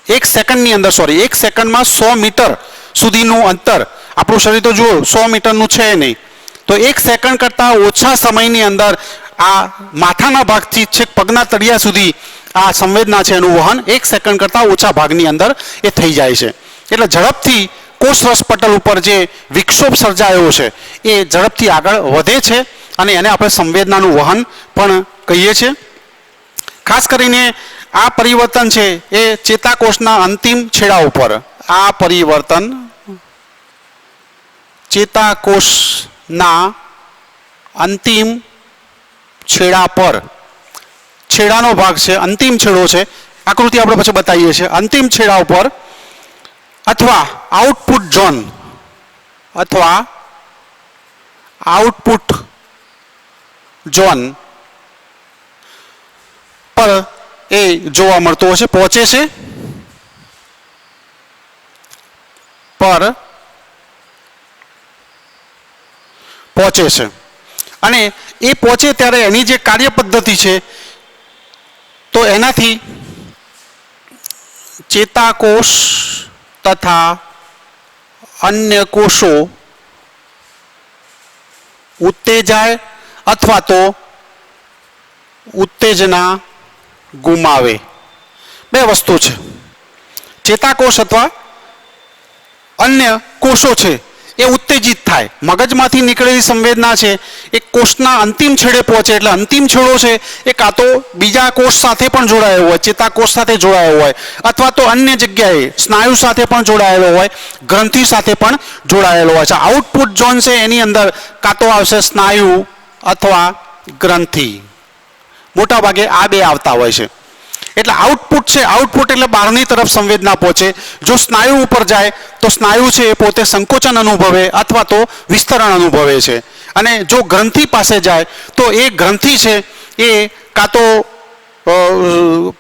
1 સેકન્ડની અંદર 1 સેકન્ડમાં 100 મીટર સુધીનું અંતર. આપણું શરીર તો જુઓ 100 મીટરનું છે નહીં, તો 1 સેકન્ડ કરતાં ઓછા સમયની અંદર આ માથાના ભાગથી છેક પગના તળિયા સુધી આ સંવેદના છે એનું વહન 1 સેકન્ડ કરતાં ઓછા ભાગની અંદર એ થઈ જાય છે. એટલે ઝડપથી કોષરસ પટલ ઉપર જે વિક્ષોભ સર્જાયો છે એ ઝડપથી આગળ વધે છે અને એને આપણે સંવેદનાનું વહન પણ કહીએ છીએ. ખાસ કરીને આ પરિવર્તન છે એ ચેતાકોષના અંતિમ છેડા ઉપર, આ પરિવર્તન ચેતાકોષના અંતિમ છેડા પર, છેડાનો ભાગ છે, અંતિમ છેડો છે, આકૃતિ આપણે પછી બતાવીએ છીએ. અંતિમ છેડા ઉપર અથવા આઉટપુટ ઝોન અથવા આઉટપુટ ઝોન પર એ જોવા મળતો હોય છે, પહોંચે છે, પર પહોંચે છે. અને એ પહોંચે ત્યારે એની જે કાર્ય પદ્ધતિ છે તો એનાથી ચેતાકોષ તથા અન્ય કોષો ઉત્તેજાય અથવા તો ઉત્તેજના ગુમાવે. બે વસ્તુ છે. ચેતાકોષ અથવા અન્ય કોષો છે એ ઉત્તેજિત થાય. મગજમાંથી નીકળેલી સંવેદના છે એ કોષના અંતિમ છેડે પહોંચે એટલે અંતિમ છેડો છે એ કાં તો બીજા કોષ સાથે પણ જોડાયેલો હોય, ચેતાકોષ સાથે જોડાયેલો હોય, અથવા તો અન્ય જગ્યાએ સ્નાયુ સાથે પણ જોડાયેલો હોય, ગ્રંથિ સાથે પણ જોડાયેલો હોય છે. આઉટપુટ ઝોન છે એની અંદર કાં તો આવશે સ્નાયુ અથવા ગ્રંથિ, મોટા ભાગે આ બે આવતા હોય છે. એટલે આઉટપુટ છે, આઉટપુટ એટલે બહારની તરફ સંવેદના પહોંચે. જો સ્નાયુ ઉપર જાય તો સ્નાયુ છે એ પોતે સંકોચન અનુભવે અથવા તો વિસ્તરણ અનુભવે છે, અને જો ગ્રંથિ પાસે જાય તો એ ગ્રંથિ છે એ કાં તો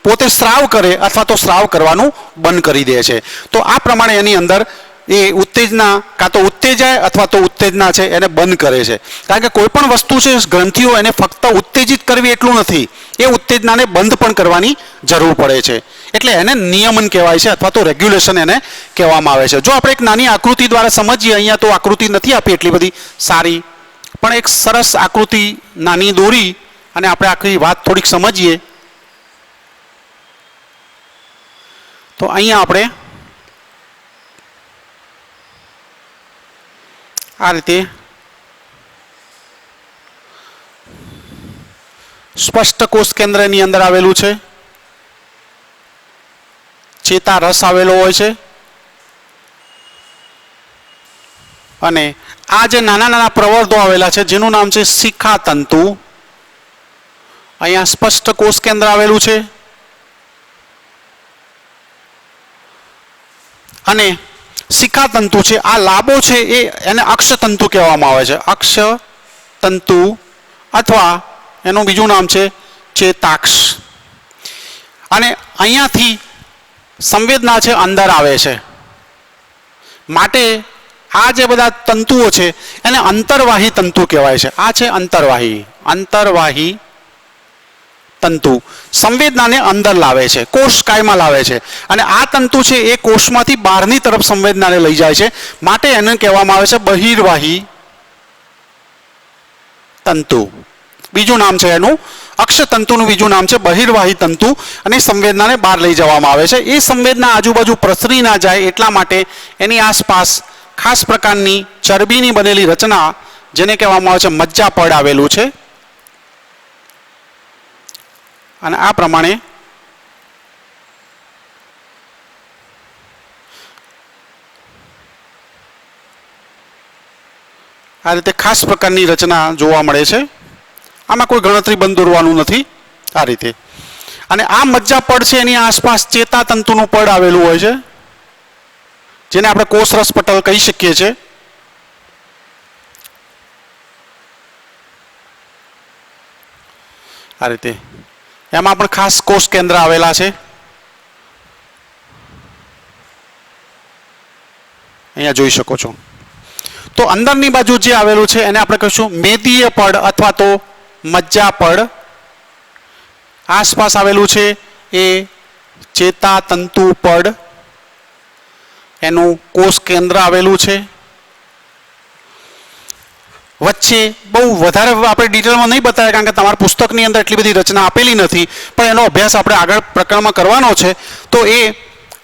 પોતે સ્રાવ કરે અથવા તો સ્રાવ કરવાનું બંધ કરી દે છે. તો આ પ્રમાણે એની અંદર એ ઉત્તેજના કાં તો ઉત્તેજાય અથવા તો ઉત્તેજના છે એને બંધ કરે છે. કારણ કે કોઈ પણ વસ્તુ છે ગ્રંથિઓ એને ફક્ત ઉત્તેજિત કરવી એટલું નથી, એ ઉત્તેજનાને બંધ પણ કરવાની જરૂર પડે છે. એટલે એને નિયમન કહેવાય છે અથવા તો રેગ્યુલેશન એને કહેવામાં આવે છે. જો આપણે એક નાની આકૃતિ દ્વારા સમજીએ, અહીંયા તો આકૃતિ નથી આપી એટલી બધી સારી, પણ એક સરસ આકૃતિ નાની દોરી અને આપણે આખી વાત થોડીક સમજીએ તો અહીંયા આપણે આ રીતે સ્પષ્ટ કોષ કેન્દ્રની અંદર આવેલું છે, ચેતા રસ આવેલો હોય છે, અને આ જે નાના નાના પ્રવર્ધો આવેલા છે જેનું નામ છે શિખા તંતુ. અહીંયા સ્પષ્ટ કોષ કેન્દ્ર આવેલું છે અને શિખા તંતુ છે, આ લાંબો છે એને અક્ષ તંતુ કહેવામાં આવે છે. અક્ષ તંતુ અથવા એનું બીજું નામ છે ચેતાક્ષ. અને અહીંયાથી સંવેદના છે અંદર આવે છે, માટે આ જે બધા તંતુઓ છે એને અંતરવાહી તંતુ કહેવાય છે. આ છે અંતરવાહી તંતુ સંવેદનાને અંદર લાવે છે, કોષ કાયમાં લાવે છે. અને આ તંતુ છે એ કોષમાંથી બહારની તરફ સંવેદનાને લઈ જાય છે, માટે એને કહેવામાં આવે છે બહિર્વાહી તંતુ. બીજું નામ છે એનું, અક્ષતંતુનું બીજું નામ છે બહિર્વાહી તંતુ. અને સંવેદનાને બહાર લઈ જવામાં આવે છે. એ સંવેદના આજુબાજુ પ્રસરી ના જાય એટલા માટે એની આસપાસ ખાસ પ્રકારની ચરબીની બનેલી રચના જેને કહેવામાં આવે છે મજ્જાપડ આવેલું છે અને આ પ્રમાણે આ રીતે ખાસ પ્રકારની રચના જોવા મળે છે. આમાં કોઈ ગણતરી બંધ દોરવાનું નથી. આ રીતે અને આ મજ્જાપડ છે એની આસપાસ ચેતાતંતુનું પડ આવેલું હોય છે જેને આપણે કોષરસ પટલ કહી શકીએ છીએ. આ રીતે એમાં પણ ખાસ કોષ કેન્દ્ર આવેલા છે. અહીંયા જોઈ શકો છો. તો અંદરની બાજુ જે આવેલું છે એને આપણે કહીશું મેદીય પડ અથવા તો મજ્જાપડ. આસપાસ આવેલું છે એ ચેતાતંતુ પડ, એનું કોષ કેન્દ્ર આવેલું છે. વચ્ચે બહુ વધારે આપણે ડિટેલમાં નહીં બતાવ્યા કારણ કે તમારા પુસ્તકની અંદર એટલી બધી રચના આપેલી નથી, પણ એનો અભ્યાસ આપણે આગળ પ્રકરણમાં કરવાનો છે. તો એ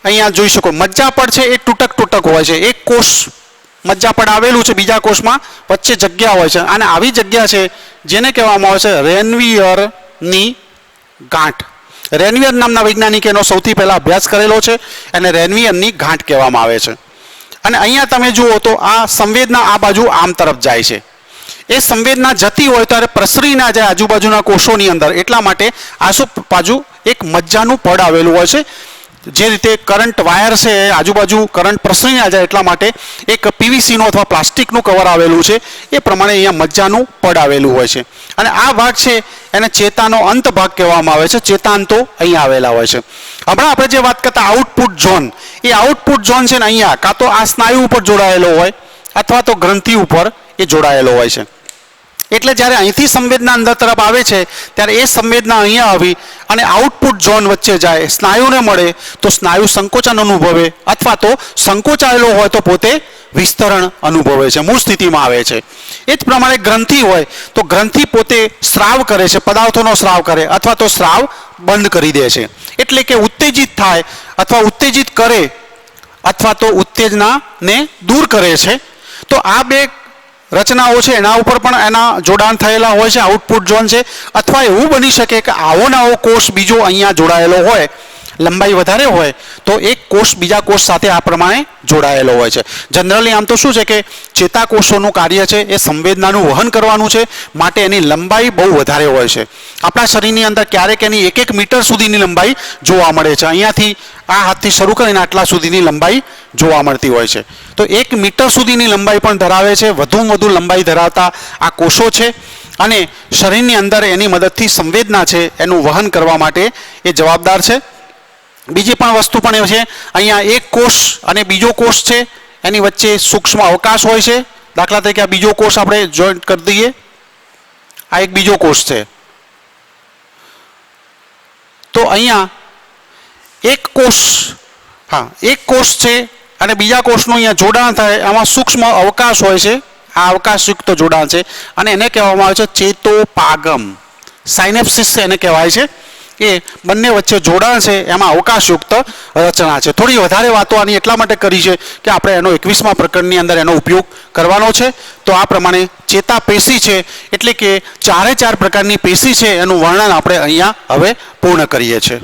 અહીંયા જોઈ શકો મજ્જાપડ છે એ તૂટક તૂટક હોય છે. એક કોષ મજ્જાપડ આવેલું છે બીજા કોષમાં, વચ્ચે જગ્યા હોય છે અને આવી જગ્યા છે જેને કહેવામાં આવે છે રેનવીયરની ગાંઠ. રેનવીયર નામના વૈજ્ઞાનિકે એનો સૌથી પહેલા અભ્યાસ કરેલો છે અને રેનવીયરની ગાંઠ કહેવામાં આવે છે. અને અહીંયા તમે જુઓ તો આ સંવેદના આ બાજુ આમ તરફ જાય છે. એ સંવેદના જતી હોય ત્યારે પ્રસરી ના જાય આજુબાજુના કોષોની અંદર, એટલા માટે આજુબાજુ એક મજ્જાનું પડ આવેલું હોય છે. જે રીતે કરંટ વાયર છે આજુબાજુ કરંટ પ્રસરી ના જાય એટલા માટે એક પીવીસીનું અથવા પ્લાસ્ટિકનું કવર આવેલું છે. એ પ્રમાણે અહીંયા મજ્જાનું પડ આવેલું હોય છે. અને આ ભાગ છે એને ચેતાનો અંત ભાગ કહેવામાં આવે છે. ચેતાંતો અહીંયા આવેલા હોય છે. હમણાં આપણે જે વાત કરતા આઉટપુટ ઝોન, એ આઉટપુટ ઝોન છે ને અહીંયા કાં તો આ સ્નાયુ ઉપર જોડાયેલો હોય અથવા તો ગ્રંથિ ઉપર એ જોડાયેલો હોય છે. એટલે જ્યારે અહીંથી સંવેદના અંદર તરફ આવે છે ત્યારે એ સંવેદના અહીંયા આવી અને આઉટપુટ ઝોન વચ્ચે જાય, સ્નાયુને મળે તો સ્નાયુ સંકોચન અનુભવે અથવા તો સંકોચાયેલો હોય તો પોતે વિસ્તરણ અનુભવે છે, મૂળ સ્થિતિમાં આવે છે. એ જ પ્રમાણે ગ્રંથિ હોય તો ગ્રંથિ પોતે સ્રાવ કરે છે, પદાર્થોનો સ્રાવ કરે અથવા તો સ્રાવ બંધ કરી દે છે. એટલે કે ઉત્તેજિત થાય અથવા ઉત્તેજિત કરે અથવા તો ઉત્તેજનાને દૂર કરે છે. તો આ બે રચનાઓ છે એના ઉપર પણ એના જોડાણ થયેલા હોય છે, આઉટપુટ ઝોન છે. અથવા એવું બની શકે કે આવો નવો કોષ બીજો અહીંયા જોડાયેલો હોય, લંબાઈ વધારે હોય તો એક કોષ બીજા કોષ સાથે આ પ્રમાણે જોડાયેલો હોય છે. જનરલી આમ તો શું છે કે ચેતાકોષોનું કાર્ય છે એ સંવેદનાનું વહન કરવાનું છે, માટે એની લંબાઈ બહુ વધારે હોય છે. આપણા શરીરની અંદર ક્યારેક એની 1-1 મીટર સુધીની લંબાઈ જોવા મળે છે. અહીંયાથી આ હાથથી શરૂ કરીને આટલા સુધીની લંબાઈ જોવા મળતી હોય છે. તો 1 મીટર સુધીની લંબાઈ પણ ધરાવે છે. વધુમાં વધુ લંબાઈ ધરાવતા આ કોષો છે અને શરીરની અંદર એની મદદથી સંવેદના છે એનું વહન કરવા માટે એ જવાબદાર છે. બીજી પણ વસ્તુ પણ એ છે, અહીંયા એક કોષ અને બીજો કોષ છે એની વચ્ચે સૂક્ષ્મ અવકાશ હોય છે. દાખલા તરીકે આ બીજો કોષ આપણે જોઈન્ટ કરી દઈએ. આ એક બીજો કોષ છે. તો અહીંયા એક કોષ છે અને બીજા કોષનું અહીંયા જોડાણ થાય, આમાં સૂક્ષ્મ અવકાશ હોય છે. આ અવકાશયુક્ત જોડાણ છે અને એને કહેવામાં આવે છે ચેતોપાગમ. સાયનેપ્સિસ એને કહેવાય છે. એ બંને વચ્ચે જોડાણ છે, એમાં અવકાશયુક્ત રચના છે. થોડી વધારે વાતો આની એટલા માટે કરી છે કે આપણે એનો 21મા પ્રકરણની અંદર એનો ઉપયોગ કરવાનો છે. તો આ પ્રમાણે ચેતાપેશી છે એટલે કે 4 પ્રકારની પેશી છે એનું વર્ણન આપણે અહીંયા હવે પૂર્ણ કરીએ છીએ.